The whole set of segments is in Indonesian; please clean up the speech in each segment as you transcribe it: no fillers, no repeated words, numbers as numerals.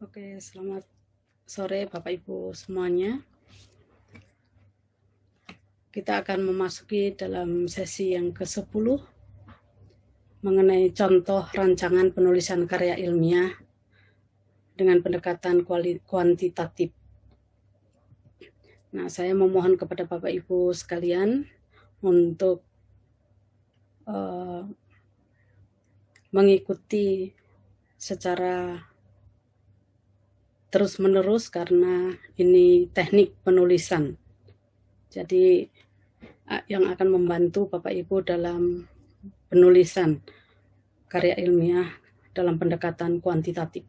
Oke, selamat sore Bapak Ibu semuanya. Kita akan memasuki dalam sesi yang ke-10 mengenai contoh rancangan penulisan karya ilmiah dengan pendekatan kuantitatif. Nah, saya memohon kepada Bapak Ibu sekalian untuk mengikuti secara terus-menerus karena ini teknik penulisan. Jadi yang akan membantu Bapak Ibu dalam penulisan karya ilmiah dalam pendekatan kuantitatif.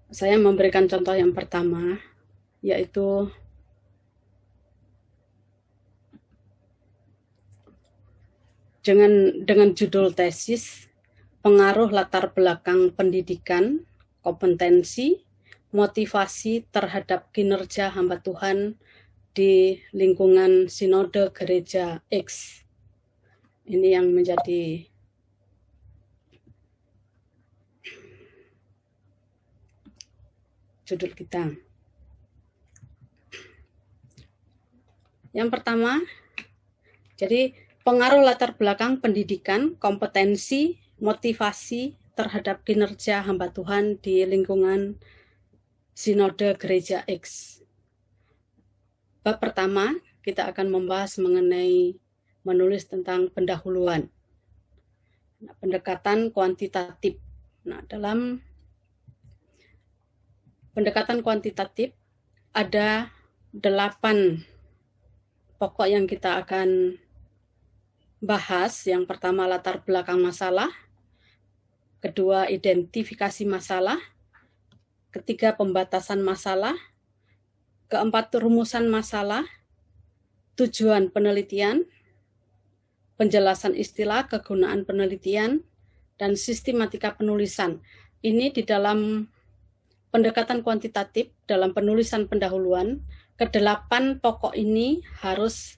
Saya memberikan contoh yang pertama, yaitu dengan judul tesis, pengaruh latar belakang pendidikan, kompetensi, motivasi terhadap kinerja hamba Tuhan di lingkungan Sinode Gereja X. Ini yang menjadi judul kita. Yang pertama, jadi pengaruh latar belakang pendidikan, kompetensi, motivasi terhadap kinerja hamba Tuhan di lingkungan Sinode Gereja X. Bab pertama, kita akan membahas mengenai menulis tentang pendahuluan. Pendekatan kuantitatif. Nah, dalam pendekatan kuantitatif ada 8 pokok yang kita akan bahas. Yang pertama, latar belakang masalah. Kedua, identifikasi masalah. Ketiga, pembatasan masalah. Keempat, rumusan masalah. Tujuan penelitian. Penjelasan istilah, kegunaan penelitian, dan sistematika penulisan. Ini di dalam pendekatan kuantitatif, dalam penulisan pendahuluan, ke-8 pokok ini harus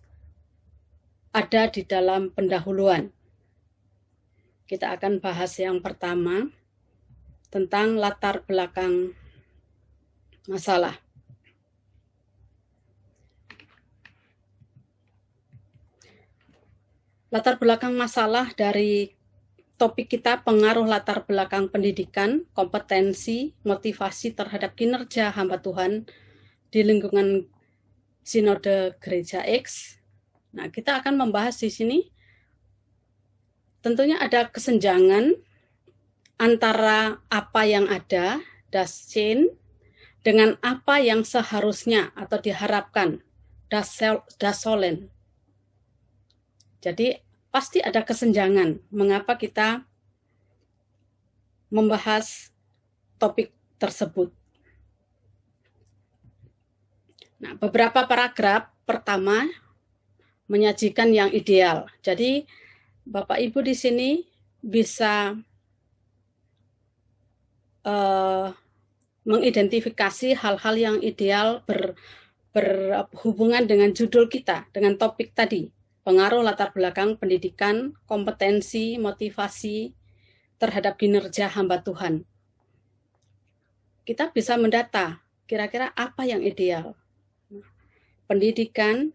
ada di dalam pendahuluan. Kita akan bahas yang pertama tentang latar belakang masalah. Latar belakang masalah dari topik kita pengaruh latar belakang pendidikan, kompetensi, motivasi terhadap kinerja hamba Tuhan di lingkungan Sinode Gereja X. Nah, kita akan membahas di sini tentunya ada kesenjangan antara apa yang ada, das Sein, dengan apa yang seharusnya atau diharapkan, das sollen. Jadi pasti ada kesenjangan mengapa kita membahas topik tersebut. Nah, beberapa paragraf pertama menyajikan yang ideal. Jadi Bapak Ibu di sini bisa mengidentifikasi hal-hal yang ideal berhubungan dengan judul kita, dengan topik tadi. Pengaruh latar belakang pendidikan, kompetensi, motivasi terhadap kinerja hamba Tuhan. Kita bisa mendata kira-kira apa yang ideal. Pendidikan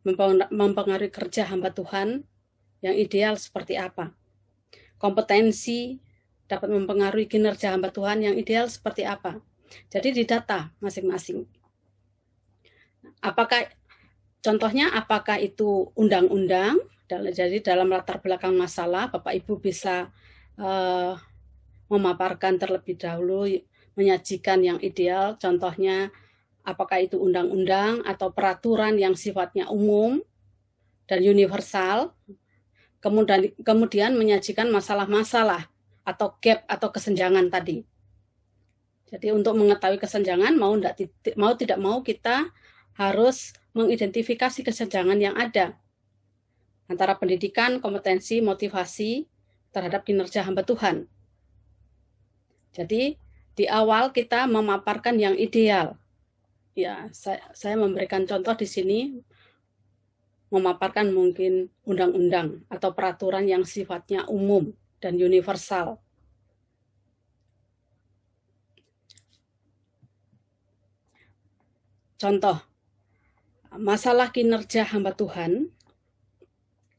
mempengaruhi kerja hamba Tuhan, yang ideal seperti apa. Kompetensi dapat mempengaruhi kinerja hamba Tuhan, yang ideal seperti apa. Jadi didata masing-masing. Contohnya, apakah itu undang-undang? Jadi dalam latar belakang masalah, Bapak Ibu bisa memaparkan terlebih dahulu, menyajikan yang ideal. Contohnya, apakah itu undang-undang atau peraturan yang sifatnya umum dan universal. Kemudian menyajikan masalah-masalah atau gap atau kesenjangan tadi. Jadi untuk mengetahui kesenjangan, mau tidak mau kita harus mengidentifikasi kesenjangan yang ada antara pendidikan, kompetensi, motivasi terhadap kinerja hamba Tuhan. Jadi di awal kita memaparkan yang ideal. Ya, saya memberikan contoh di sini memaparkan mungkin undang-undang atau peraturan yang sifatnya umum dan universal. Contoh, masalah kinerja hamba Tuhan.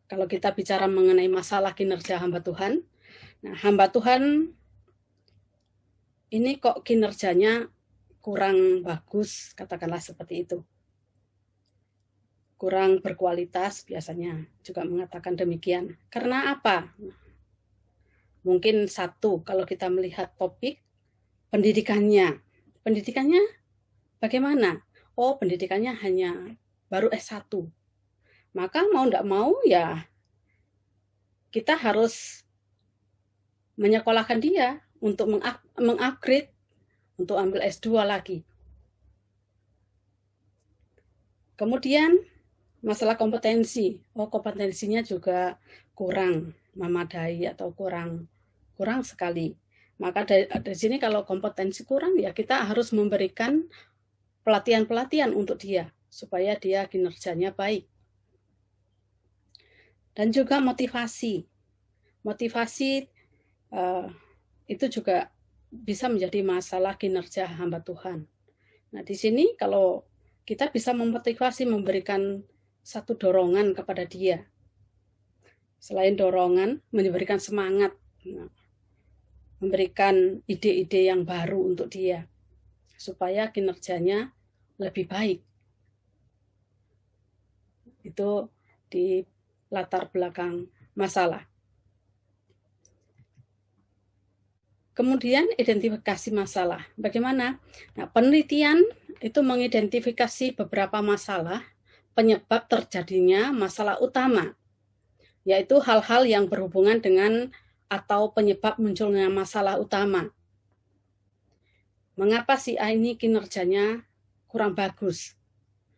Kalau kita bicara mengenai masalah kinerja hamba Tuhan, nah hamba Tuhan ini kok kinerjanya kurang bagus, katakanlah seperti itu. Kurang berkualitas, biasanya juga mengatakan demikian. Karena apa? Mungkin satu, kalau kita melihat topik pendidikannya. Pendidikannya bagaimana? Oh, pendidikannya hanya baru S1. Maka mau tidak mau ya kita harus menyekolahkan dia untuk mengupgrade, untuk ambil S2 lagi. Kemudian masalah kompetensi. Oh, kompetensinya juga kurang memadai atau kurang sekali. Maka dari sini kalau kompetensi kurang ya kita harus memberikan pelatihan-pelatihan untuk dia supaya dia kinerjanya baik. Dan juga motivasi. Motivasi itu juga bisa menjadi masalah kinerja hamba Tuhan. Nah, di sini kalau kita bisa memotivasi, memberikan satu dorongan kepada dia. Selain dorongan, memberikan semangat, memberikan ide-ide yang baru untuk dia, supaya kinerjanya lebih baik. Itu di latar belakang masalah. Kemudian identifikasi masalah. Bagaimana? Nah, penelitian itu mengidentifikasi beberapa masalah penyebab terjadinya masalah utama, yaitu hal-hal yang berhubungan dengan atau penyebab munculnya masalah utama. Mengapa si A ini kinerjanya kurang bagus?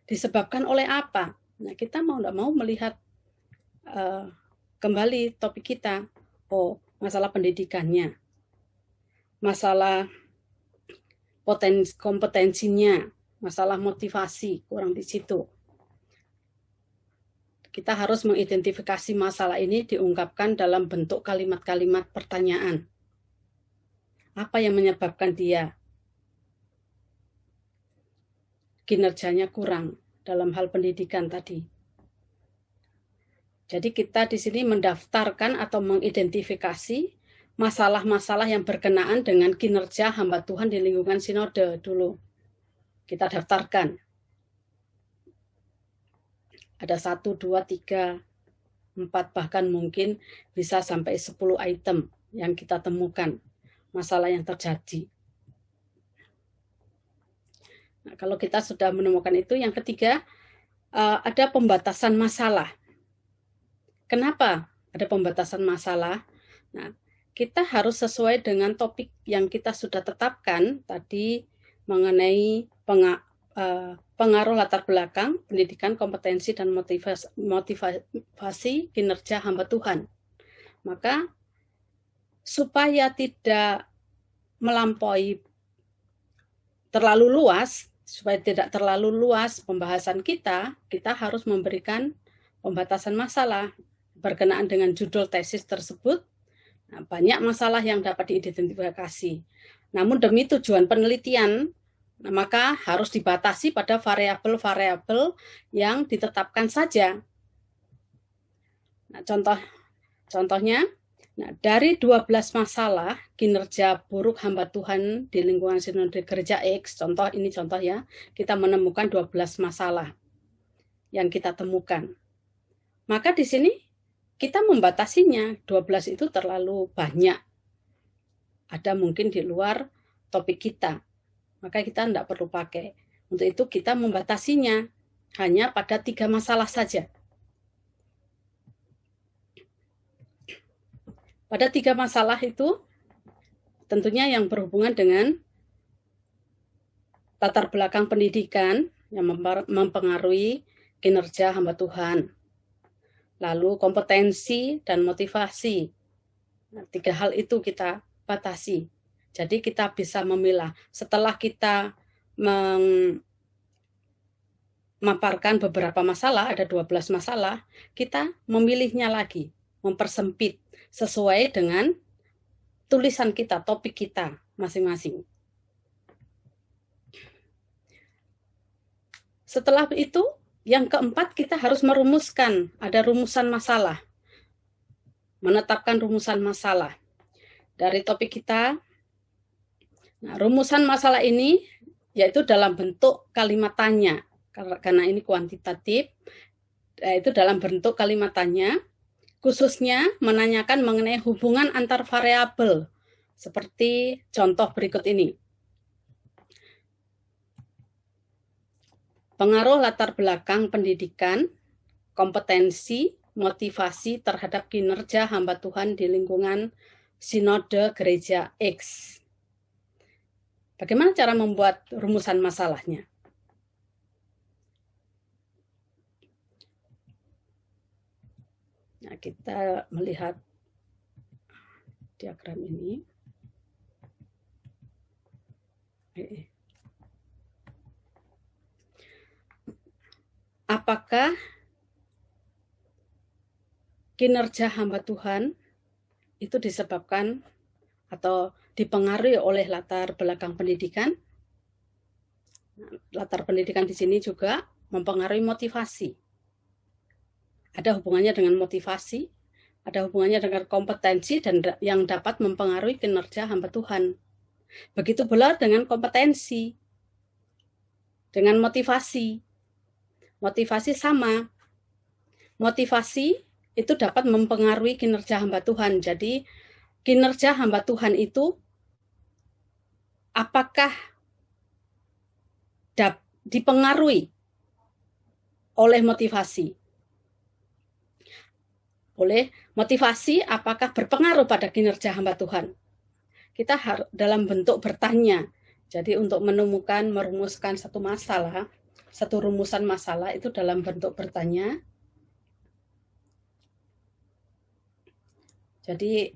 Disebabkan oleh apa? Nah, kita mau tidak mau melihat kembali topik kita. Oh, masalah pendidikannya, masalah kompetensinya, masalah motivasi, kurang di situ. Kita harus mengidentifikasi masalah ini diungkapkan dalam bentuk kalimat-kalimat pertanyaan. Apa yang menyebabkan dia kinerjanya kurang dalam hal pendidikan tadi? Jadi kita di sini mendaftarkan atau mengidentifikasi masalah-masalah yang berkenaan dengan kinerja hamba Tuhan di lingkungan sinode dulu. Kita daftarkan. Ada 1, 2, 3, 4, bahkan mungkin bisa sampai 10 item yang kita temukan, masalah yang terjadi. Nah, kalau kita sudah menemukan itu, yang ketiga, ada pembatasan masalah. Kenapa ada pembatasan masalah? Nah, kita harus sesuai dengan topik yang kita sudah tetapkan tadi mengenai pengaruh latar belakang, pendidikan, kompetensi, dan motivasi kinerja hamba Tuhan. Maka supaya tidak melampaui terlalu luas, supaya tidak terlalu luas pembahasan kita harus memberikan pembatasan masalah berkenaan dengan judul tesis tersebut. Nah, banyak masalah yang dapat diidentifikasi. Namun demi tujuan penelitian, maka harus dibatasi pada variabel-variabel yang ditetapkan saja. Nah, contohnya, dari 12 masalah kinerja buruk hamba Tuhan di lingkungan sinode gereja X, contoh ya, kita menemukan 12 masalah yang kita temukan. Maka di sini kita membatasinya, 12 itu terlalu banyak. Ada mungkin di luar topik kita. Maka kita tidak perlu pakai. Untuk itu kita membatasinya hanya pada 3 masalah saja. Pada 3 masalah itu tentunya yang berhubungan dengan latar belakang pendidikan yang mempengaruhi kinerja hamba Tuhan. Lalu kompetensi dan motivasi. Nah, 3 hal itu kita batasi. Jadi kita bisa memilah. Setelah kita memaparkan beberapa masalah, ada 12 masalah, kita memilihnya lagi, mempersempit sesuai dengan tulisan kita, topik kita masing-masing. Setelah itu, yang keempat kita harus merumuskan, ada rumusan masalah. Menetapkan rumusan masalah. Dari topik kita, nah, rumusan masalah ini yaitu dalam bentuk kalimat tanya. Karena ini kuantitatif, yaitu dalam bentuk kalimat tanya, khususnya menanyakan mengenai hubungan antar variabel, seperti contoh berikut ini. Pengaruh latar belakang pendidikan, kompetensi, motivasi terhadap kinerja hamba Tuhan di lingkungan Sinode Gereja X. Bagaimana cara membuat rumusan masalahnya? Nah, kita melihat diagram ini. Apakah kinerja hamba Tuhan itu disebabkan atau dipengaruhi oleh latar belakang pendidikan? Latar pendidikan di sini juga mempengaruhi motivasi. Ada hubungannya dengan motivasi, ada hubungannya dengan kompetensi dan yang dapat mempengaruhi kinerja hamba Tuhan. Begitu pula dengan kompetensi, dengan motivasi. Motivasi sama. Motivasi itu dapat mempengaruhi kinerja hamba Tuhan. Jadi kinerja hamba Tuhan itu apakah dipengaruhi oleh motivasi? Oleh motivasi apakah berpengaruh pada kinerja hamba Tuhan? Kita harus dalam bentuk bertanya. Jadi untuk menemukan, merumuskan satu masalah, satu rumusan masalah itu dalam bentuk bertanya. Jadi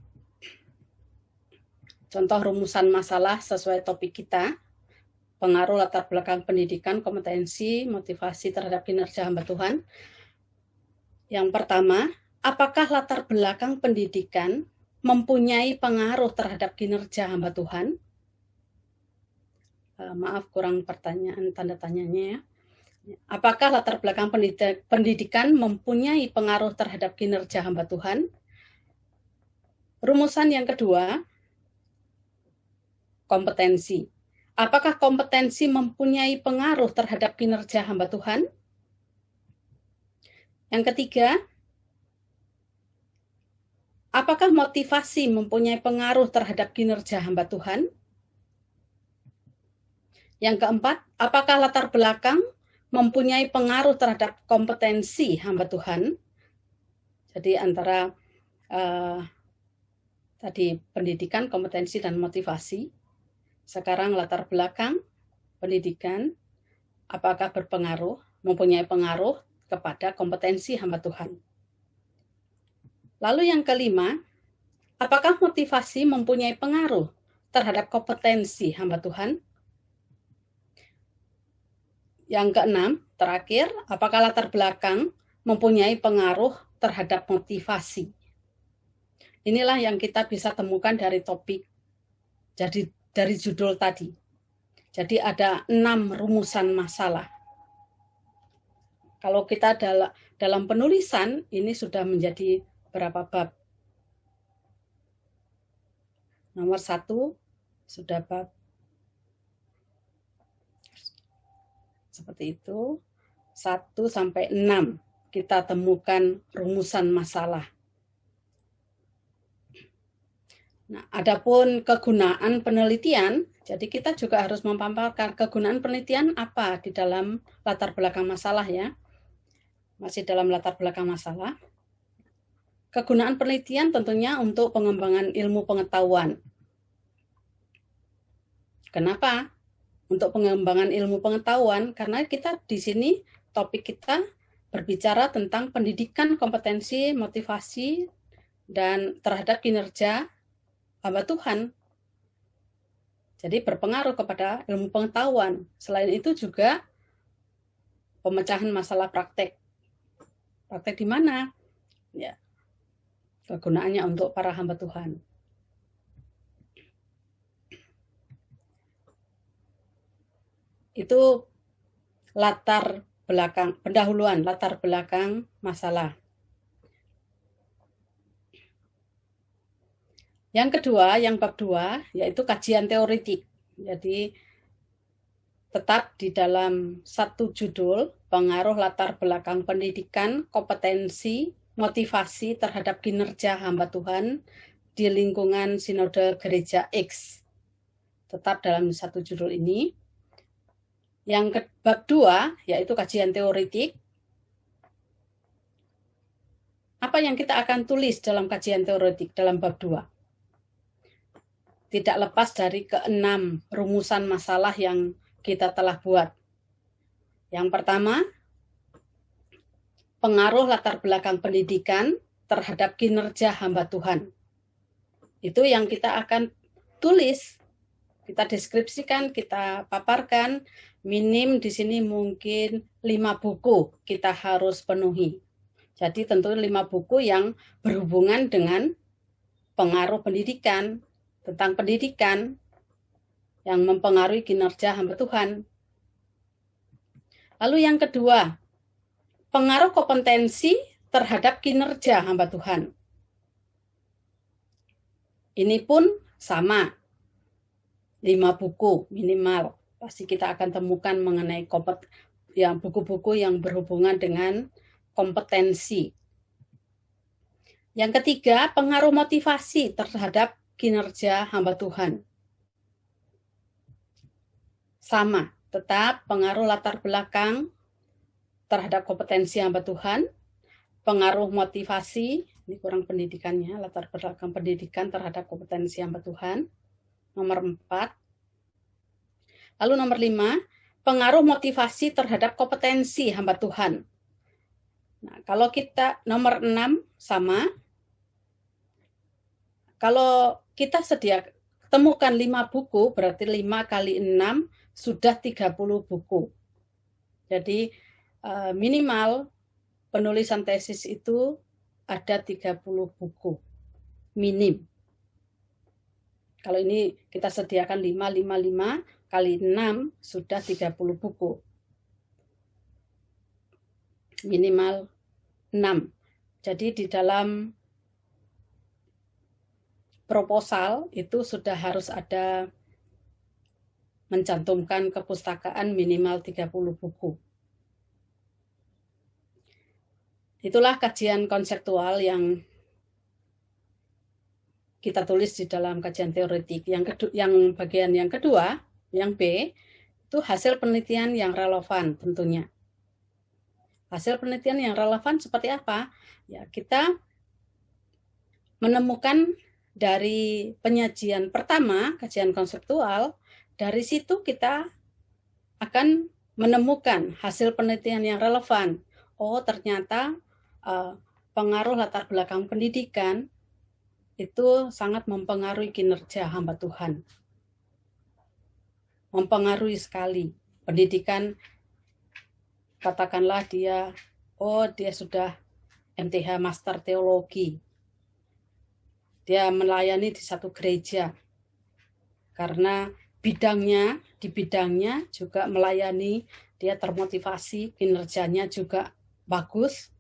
contoh rumusan masalah sesuai topik kita, pengaruh latar belakang pendidikan, kompetensi, motivasi terhadap kinerja hamba Tuhan. Yang pertama, apakah latar belakang pendidikan mempunyai pengaruh terhadap kinerja hamba Tuhan? Maaf, kurang pertanyaan tanda tanyanya ya. Apakah latar belakang pendidikan mempunyai pengaruh terhadap kinerja hamba Tuhan? Rumusan yang kedua, kompetensi. Apakah kompetensi mempunyai pengaruh terhadap kinerja hamba Tuhan? Yang ketiga, apakah motivasi mempunyai pengaruh terhadap kinerja hamba Tuhan? Yang keempat, apakah latar belakang mempunyai pengaruh terhadap kompetensi hamba Tuhan? Jadi antara tadi pendidikan, kompetensi, dan motivasi. Sekarang latar belakang pendidikan, apakah berpengaruh, mempunyai pengaruh kepada kompetensi hamba Tuhan. Lalu yang kelima, apakah motivasi mempunyai pengaruh terhadap kompetensi hamba Tuhan? Yang keenam, terakhir, apakah latar belakang mempunyai pengaruh terhadap motivasi? Inilah yang kita bisa temukan dari topik, jadi dari judul tadi. Jadi ada 6 rumusan masalah. Kalau kita dalam penulisan, ini sudah menjadi berapa bab? Nomor 1 sudah bab seperti itu. 1 sampai 6 kita temukan rumusan masalah. Nah, adapun kegunaan penelitian, jadi kita juga harus memaparkan kegunaan penelitian apa di dalam latar belakang masalah ya. Masih dalam latar belakang masalah. Kegunaan penelitian tentunya untuk pengembangan ilmu pengetahuan. Kenapa? Untuk pengembangan ilmu pengetahuan, karena kita di sini topik kita berbicara tentang pendidikan, kompetensi, motivasi, dan terhadap kinerja hamba Tuhan. Jadi berpengaruh kepada ilmu pengetahuan. Selain itu juga pemecahan masalah praktek. Praktek di mana? Ya, kegunaannya untuk para hamba Tuhan. Itu latar belakang, pendahuluan, latar belakang masalah. Yang kedua, yang bab 2, yaitu kajian teoretik. Jadi, tetap di dalam satu judul, pengaruh latar belakang pendidikan, kompetensi, motivasi terhadap kinerja hamba Tuhan di lingkungan Sinode Gereja X. Tetap dalam satu judul ini. Yang bab 2, yaitu kajian teoretik. Apa yang kita akan tulis dalam kajian teoretik dalam bab 2? Tidak lepas dari ke-6 rumusan masalah yang kita telah buat. Yang pertama, pengaruh latar belakang pendidikan terhadap kinerja hamba Tuhan. Itu yang kita akan tulis, kita deskripsikan, kita paparkan. Minim di sini mungkin 5 buku kita harus penuhi. Jadi tentu 5 buku yang berhubungan dengan pengaruh pendidikan, tentang pendidikan yang mempengaruhi kinerja hamba Tuhan. Lalu yang kedua, pengaruh kompetensi terhadap kinerja hamba Tuhan. Ini pun sama, 5 buku minimal. Pasti kita akan temukan mengenai buku-buku yang berhubungan dengan kompetensi. Yang ketiga, pengaruh motivasi terhadap kinerja hamba Tuhan. Sama, tetap pengaruh latar belakang terhadap kompetensi hamba Tuhan, pengaruh motivasi, ini kurang pendidikannya, latar belakang pendidikan terhadap kompetensi hamba Tuhan, nomor 4. Lalu nomor 5, pengaruh motivasi terhadap kompetensi hamba Tuhan. Nah, kalau kita nomor 6 sama, kalau kita temukan 5 buku, berarti 5 kali 6 sudah 30 buku. Jadi minimal penulisan tesis itu ada 30 buku. Minim. Kalau ini kita sediakan 5 kali 6 sudah 30 buku. Minimal 6. Jadi di dalam proposal itu sudah harus ada mencantumkan kepustakaan minimal 30 buku. Itulah kajian konseptual yang kita tulis di dalam kajian teoretik. Yang bagian yang kedua, yang B, itu hasil penelitian yang relevan tentunya. Hasil penelitian yang relevan seperti apa? Ya, kita menemukan dari penyajian pertama, kajian konseptual, dari situ kita akan menemukan hasil penelitian yang relevan. Oh, ternyata pengaruh latar belakang pendidikan itu sangat mempengaruhi kinerja hamba Tuhan. Mempengaruhi sekali. Pendidikan, katakanlah dia sudah MTH Master Teologi. Dia melayani di satu gereja karena di bidangnya juga melayani, dia termotivasi, kinerjanya juga bagus.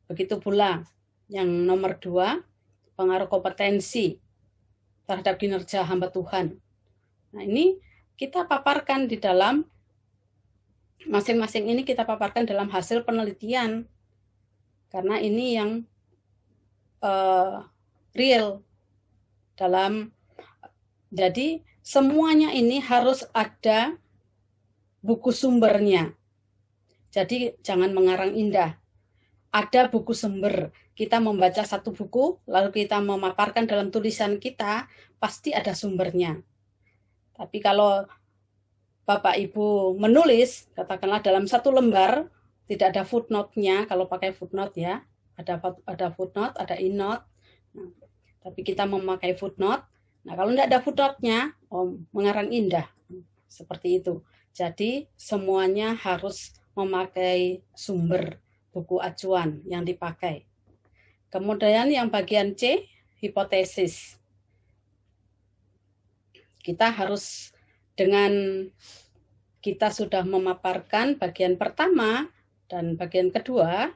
Begitu pula yang nomor 2, pengaruh kompetensi terhadap kinerja hamba Tuhan. Nah, ini kita paparkan di dalam masing-masing ini kita paparkan dalam hasil penelitian karena ini yang real dalam. Jadi semuanya ini harus ada buku sumbernya. Jadi jangan mengarang indah. Ada buku sumber. Kita membaca satu buku, lalu kita memaparkan dalam tulisan kita, pasti ada sumbernya. Tapi kalau Bapak Ibu menulis, katakanlah dalam satu lembar, tidak ada footnote-nya, kalau pakai footnote ya, ada footnote, ada endnote. Nah, tapi kita memakai footnote. Nah, kalau tidak ada footnote-nya, mengarang indah. Seperti itu. Jadi, semuanya harus memakai sumber buku acuan yang dipakai. Kemudian yang bagian C, hipotesis. Kita harus dengan kita sudah memaparkan bagian pertama dan bagian kedua,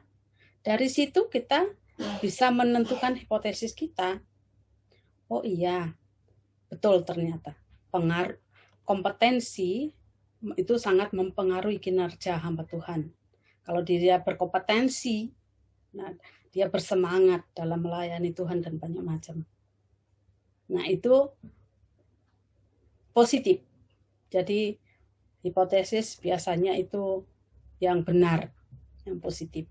dari situ kita bisa menentukan hipotesis kita. Oh iya, betul ternyata. Kompetensi itu sangat mempengaruhi kinerja hamba Tuhan. Kalau dia berkompetensi, nah, dia bersemangat dalam melayani Tuhan dan banyak macam. Nah, itu positif. Jadi hipotesis biasanya itu yang benar, yang positif.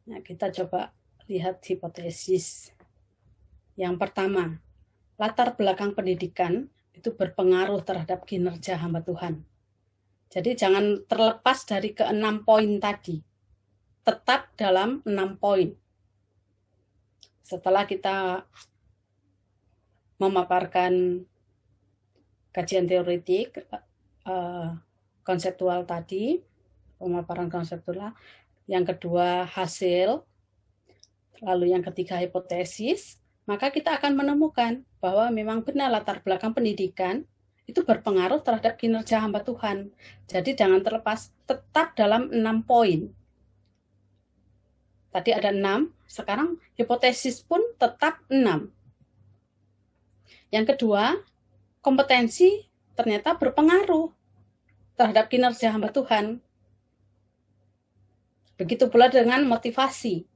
Nah, kita coba lihat hipotesis. Yang pertama, latar belakang pendidikan itu berpengaruh terhadap kinerja hamba Tuhan. Jadi jangan terlepas dari ke-6 poin tadi. Tetap dalam 6 poin. Setelah kita memaparkan kajian teoretik, konseptual tadi, pemaparan konseptual, yang kedua hasil, lalu yang ketiga hipotesis, maka kita akan menemukan bahwa memang benar latar belakang pendidikan itu berpengaruh terhadap kinerja hamba Tuhan. Jadi jangan terlepas, tetap dalam 6 poin. Tadi ada 6, sekarang hipotesis pun tetap 6. Yang kedua, kompetensi ternyata berpengaruh terhadap kinerja hamba Tuhan. Begitu pula dengan motivasi.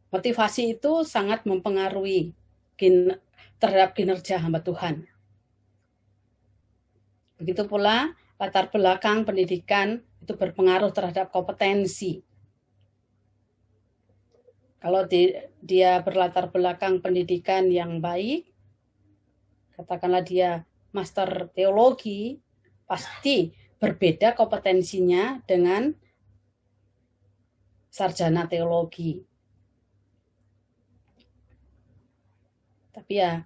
Motivasi itu sangat mempengaruhi terhadap kinerja hamba Tuhan. Begitu pula latar belakang pendidikan itu berpengaruh terhadap kompetensi. Kalau dia berlatar belakang pendidikan yang baik, katakanlah dia master teologi, pasti berbeda kompetensinya dengan sarjana teologi. Tapi ya,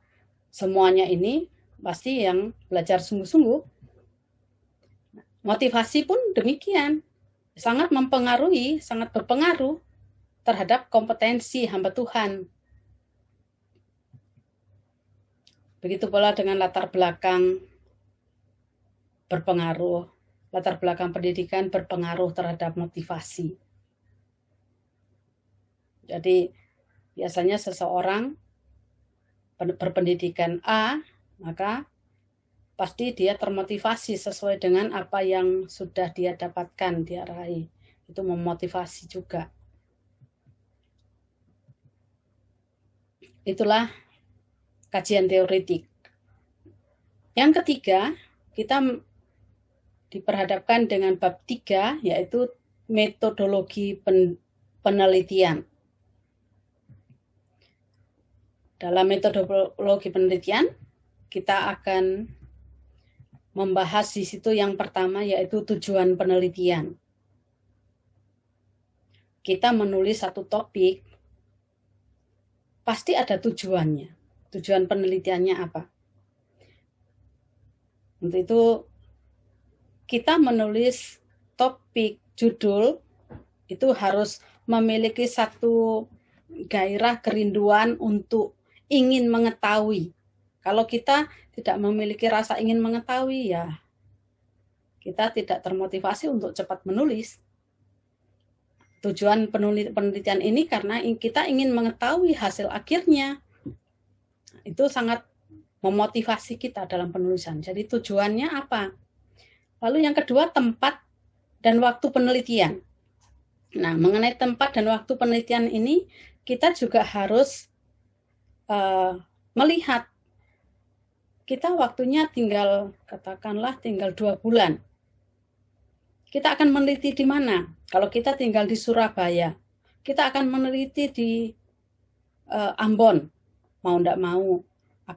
semuanya ini pasti yang belajar sungguh-sungguh. Motivasi pun demikian. Sangat mempengaruhi, sangat berpengaruh terhadap kompetensi hamba Tuhan. Begitu pula dengan latar belakang berpengaruh. Latar belakang pendidikan berpengaruh terhadap motivasi. Jadi, biasanya seseorang berpendidikan A, maka pasti dia termotivasi sesuai dengan apa yang sudah dia dapatkan, dia raih. Itu memotivasi juga. Itulah kajian teoretik. Yang ketiga, kita diperhadapkan dengan bab 3, yaitu metodologi penelitian. Dalam metodologi penelitian, kita akan membahas di situ yang pertama, yaitu tujuan penelitian. Kita menulis satu topik, pasti ada tujuannya. Tujuan penelitiannya apa? Untuk itu, kita menulis topik judul, itu harus memiliki satu gairah kerinduan untuk ingin mengetahui. Kalau kita tidak memiliki rasa ingin mengetahui, ya kita tidak termotivasi untuk cepat menulis. Tujuan penelitian ini karena kita ingin mengetahui hasil akhirnya. Itu sangat memotivasi kita dalam penulisan. Jadi tujuannya apa? Lalu yang kedua, tempat dan waktu penelitian. Nah, mengenai tempat dan waktu penelitian ini, kita juga harus melihat kita waktunya katakanlah tinggal 2 bulan. Kita akan meneliti di mana? Kalau kita tinggal di Surabaya, kita akan meneliti di Ambon, mau tidak mau.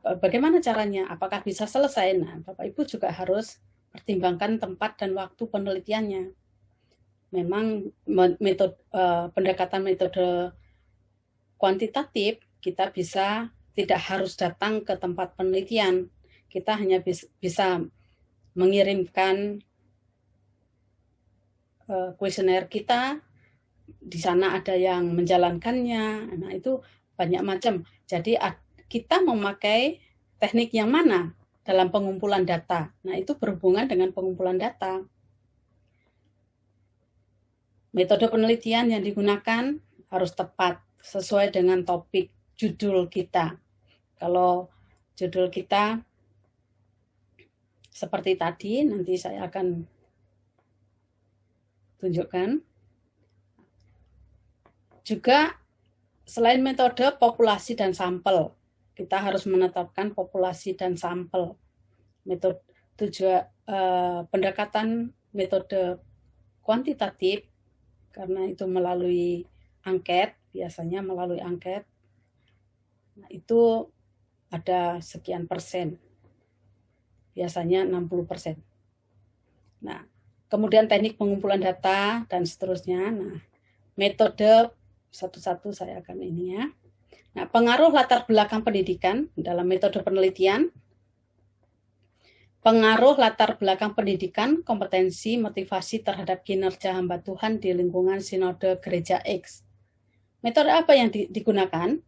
Bagaimana caranya? Apakah bisa selesai? Nah, Bapak Ibu juga harus pertimbangkan tempat dan waktu penelitiannya. Memang pendekatan metode kuantitatif, kita tidak harus datang ke tempat penelitian. Kita hanya bisa mengirimkan kuesioner kita, di sana ada yang menjalankannya. Nah, itu banyak macam. Jadi kita memakai teknik yang mana dalam pengumpulan data. Nah, itu berhubungan dengan pengumpulan data. Metode penelitian yang digunakan harus tepat sesuai dengan topik judul kita. Kalau judul kita seperti tadi, nanti saya akan tunjukkan. Juga selain metode populasi dan sampel, kita harus menetapkan populasi dan sampel. Metode pendekatan metode kuantitatif, karena itu melalui angket, biasanya melalui angket. Nah, itu ada sekian persen, biasanya 60%. Nah, kemudian teknik pengumpulan data dan seterusnya. Nah, metode satu-satu saya akan ini ya. Nah, pengaruh latar belakang pendidikan dalam metode penelitian. Pengaruh latar belakang pendidikan, kompetensi, motivasi terhadap kinerja hamba Tuhan di lingkungan sinode gereja X. Metode apa yang digunakan?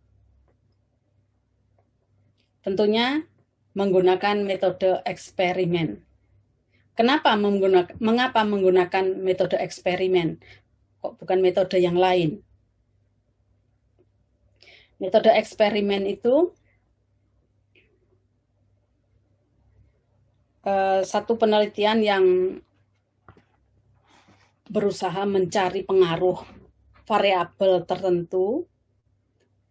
Tentunya menggunakan metode eksperimen. Mengapa menggunakan metode eksperimen? Kok bukan metode yang lain? Metode eksperimen itu satu penelitian yang berusaha mencari pengaruh variabel tertentu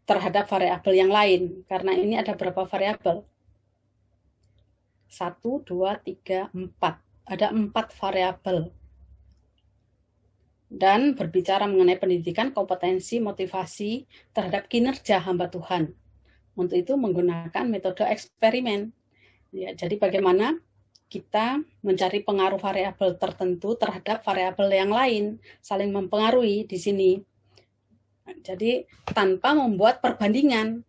terhadap variabel yang lain. Karena ini ada berapa variabel? 1, 2, 3, 4. Ada 4 variabel. Dan berbicara mengenai pendidikan, kompetensi, motivasi terhadap kinerja hamba Tuhan. Untuk itu menggunakan metode eksperimen. Ya, jadi bagaimana kita mencari pengaruh variabel tertentu terhadap variabel yang lain, saling mempengaruhi di sini. Jadi tanpa membuat perbandingan.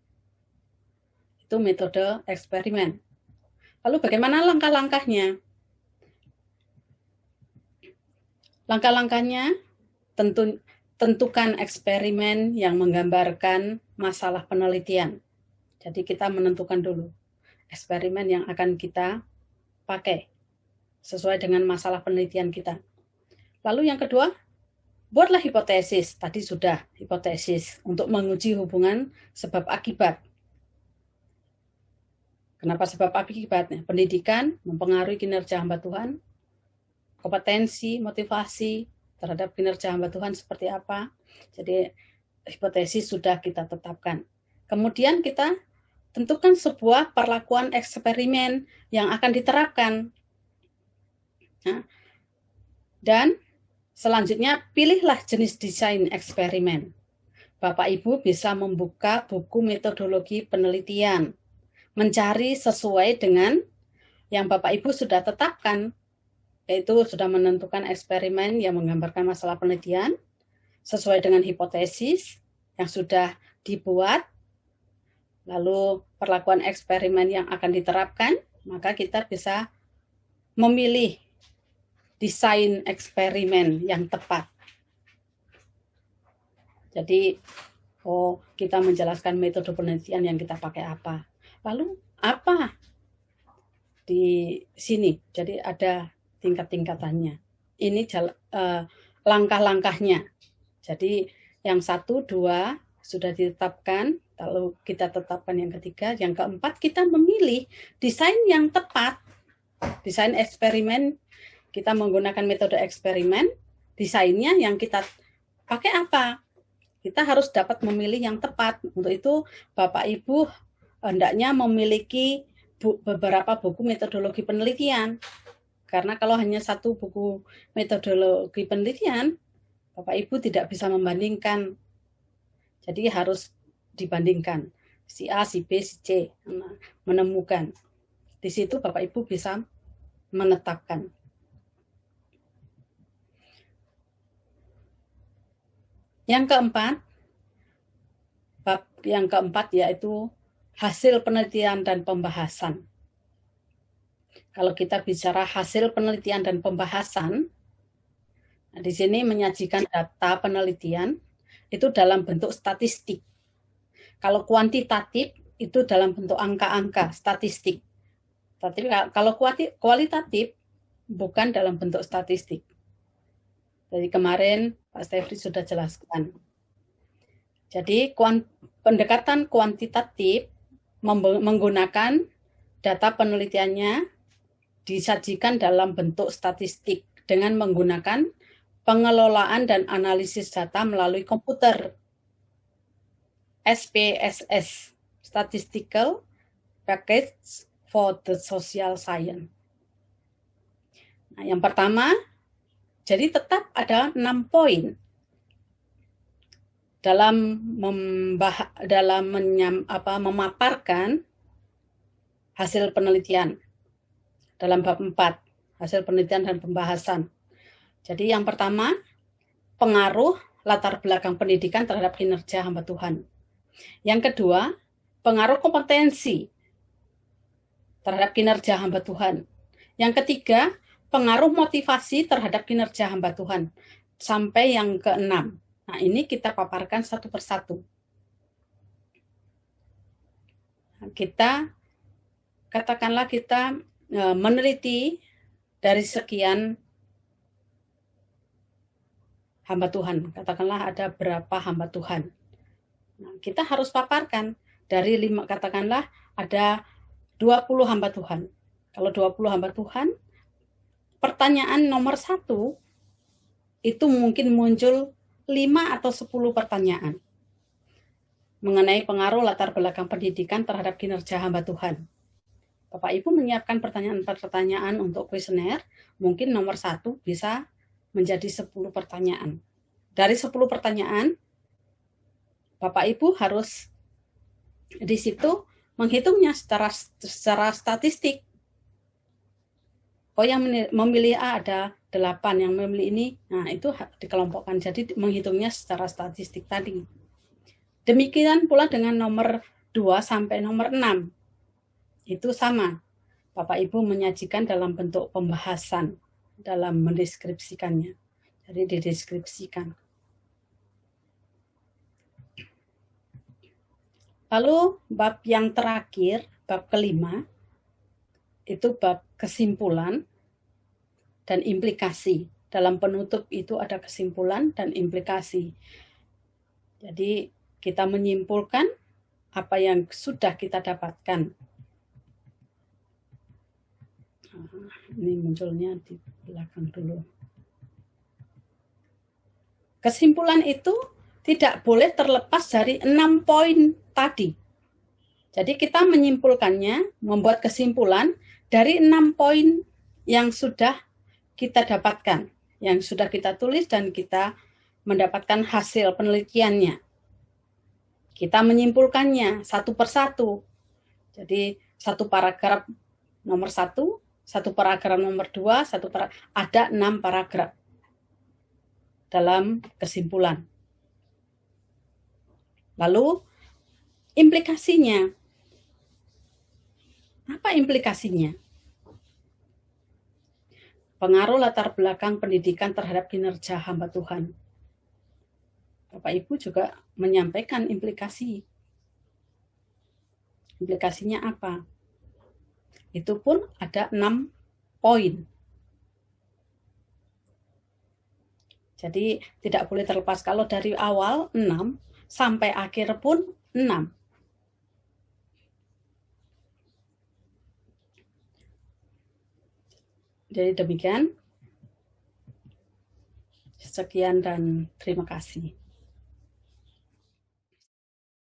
Itu metode eksperimen. Lalu bagaimana langkah-langkahnya? Langkah-langkahnya tentukan eksperimen yang menggambarkan masalah penelitian. Jadi kita menentukan dulu eksperimen yang akan kita pakai sesuai dengan masalah penelitian kita. Lalu yang kedua, buatlah hipotesis. Tadi sudah hipotesis untuk menguji hubungan sebab akibat. Kenapa sebab akibatnya? Pendidikan mempengaruhi kinerja hamba Tuhan, kompetensi, motivasi terhadap kinerja hamba Tuhan seperti apa. Jadi hipotesis sudah kita tetapkan. Kemudian kita tentukan sebuah perlakuan eksperimen yang akan diterapkan. Nah, dan selanjutnya pilihlah jenis desain eksperimen. Bapak Ibu bisa membuka buku metodologi penelitian, mencari sesuai dengan yang Bapak Ibu sudah tetapkan, yaitu sudah menentukan eksperimen yang menggambarkan masalah penelitian sesuai dengan hipotesis yang sudah dibuat, lalu perlakuan eksperimen yang akan diterapkan, maka kita bisa memilih desain eksperimen yang tepat. Jadi, kita menjelaskan metode penelitian yang kita pakai apa. Lalu apa di sini? Jadi ada tingkat-tingkatannya. Ini langkah-langkahnya. Jadi yang 1, 2 sudah ditetapkan, lalu kita tetapkan yang ketiga, yang keempat kita memilih desain yang tepat. Desain eksperimen, kita menggunakan metode eksperimen, desainnya yang kita pakai apa? Kita harus dapat memilih yang tepat. Untuk itu Bapak Ibu hendaknya memiliki beberapa buku metodologi penelitian. Karena kalau hanya satu buku metodologi penelitian, Bapak Ibu tidak bisa membandingkan. Jadi harus dibandingkan. Si A, si B, si C. Menemukan. Di situ Bapak Ibu bisa menetapkan. Yang keempat yaitu hasil penelitian dan pembahasan. Kalau kita bicara hasil penelitian dan pembahasan, nah di sini menyajikan data penelitian itu dalam bentuk statistik. Kalau kuantitatif itu dalam bentuk angka-angka, statistik. Tapi kalau kualitatif bukan dalam bentuk statistik. Jadi kemarin Pak Stefri sudah jelaskan. Jadi pendekatan kuantitatif menggunakan data penelitiannya disajikan dalam bentuk statistik dengan menggunakan pengelolaan dan analisis data melalui komputer. SPSS, Statistical Package for the Social Science. Nah, yang pertama, jadi tetap ada 6 poin dalam memaparkan hasil penelitian dalam bab 4, hasil penelitian dan pembahasan. Jadi yang pertama, pengaruh latar belakang pendidikan terhadap kinerja hamba Tuhan. Yang kedua, pengaruh kompetensi terhadap kinerja hamba Tuhan. Yang ketiga, pengaruh motivasi terhadap kinerja hamba Tuhan. Sampai yang keenam. Nah, ini kita paparkan satu persatu. Katakanlah kita meneliti dari sekian hamba Tuhan. Katakanlah ada berapa hamba Tuhan. Nah, kita harus paparkan dari 5, katakanlah ada 20 hamba Tuhan. Kalau 20 hamba Tuhan, pertanyaan nomor 1 itu mungkin muncul 5 atau 10 pertanyaan mengenai pengaruh latar belakang pendidikan terhadap kinerja hamba Tuhan. Bapak Ibu menyiapkan pertanyaan untuk kuesioner, mungkin nomor 1 bisa menjadi 10 pertanyaan. Dari 10 pertanyaan, Bapak Ibu harus di situ menghitungnya secara statistik. Oh, yang memilih A ada 8, yang memilih ini, nah itu dikelompokkan. Jadi menghitungnya secara statistik tadi. Demikian pula dengan nomor 2 sampai nomor 6. Itu sama. Bapak Ibu menyajikan dalam bentuk pembahasan dalam mendeskripsikannya. Jadi dideskripsikan. Lalu bab yang terakhir, bab kelima, itu bab kesimpulan dan implikasi. Dalam penutup itu ada kesimpulan dan implikasi. Jadi kita menyimpulkan apa yang sudah kita dapatkan. Ini munculnya di belakang dulu. Kesimpulan itu tidak boleh terlepas dari 6 poin tadi. Jadi kita menyimpulkannya, membuat kesimpulan dari 6 poin yang sudah kita dapatkan, yang sudah kita tulis dan kita mendapatkan hasil penelitiannya. Kita menyimpulkannya satu persatu. Jadi satu paragraf nomor 1, satu paragraf nomor 2, ada 6 paragraf dalam kesimpulan. Lalu implikasinya. Apa implikasinya? Pengaruh latar belakang pendidikan terhadap kinerja hamba Tuhan. Bapak Ibu juga menyampaikan implikasi. Implikasinya apa? Itu pun ada 6 poin. Jadi tidak boleh terlepas. Kalau dari awal 6 sampai akhir pun 6. Jadi demikian. Sekian dan terima kasih.